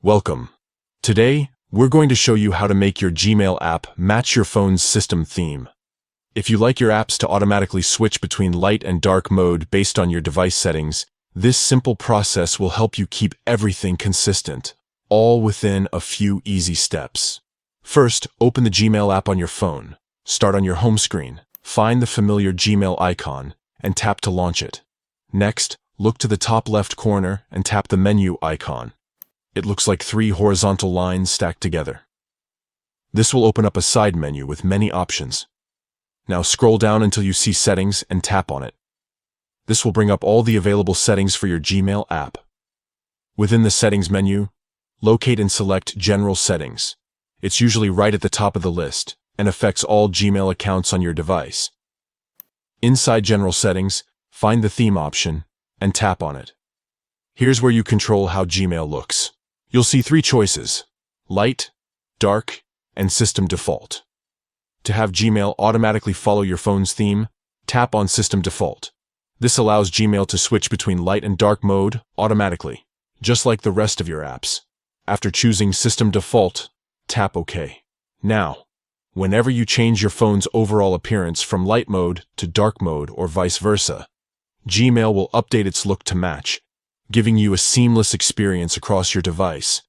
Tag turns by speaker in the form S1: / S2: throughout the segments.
S1: Welcome. Today, we're going to show you how to make your Gmail app match your phone's system theme. If you like your apps to automatically switch between light and dark mode based on your device settings, this simple process will help you keep everything consistent, all within a few easy steps. First, open the Gmail app on your phone. Start on your home screen. Find the familiar Gmail icon and tap to launch it. Next, look to the top left corner and tap the menu icon. It looks like 3 horizontal lines stacked together. This will open up a side menu with many options. Now scroll down until you see Settings and tap on it. This will bring up all the available settings for your Gmail app. Within the Settings menu, locate and select General Settings. It's usually right at the top of the list and affects all Gmail accounts on your device. Inside General Settings, find the Theme option and tap on it. Here's where you control how Gmail looks. You'll see 3 choices: Light, Dark, and System Default. To have Gmail automatically follow your phone's theme, tap on System Default. This allows Gmail to switch between light and dark mode automatically, just like the rest of your apps. After choosing System Default, tap OK. Now, whenever you change your phone's overall appearance from light mode to dark mode or vice versa, Gmail will update its look to match, giving you a seamless experience across your device.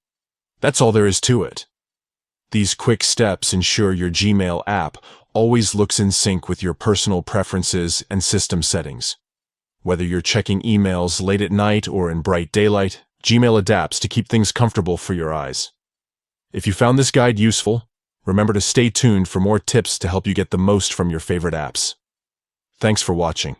S1: That's all there is to it. These quick steps ensure your Gmail app always looks in sync with your personal preferences and system settings. Whether you're checking emails late at night or in bright daylight, Gmail adapts to keep things comfortable for your eyes. If you found this guide useful, remember to stay tuned for more tips to help you get the most from your favorite apps. Thanks for watching.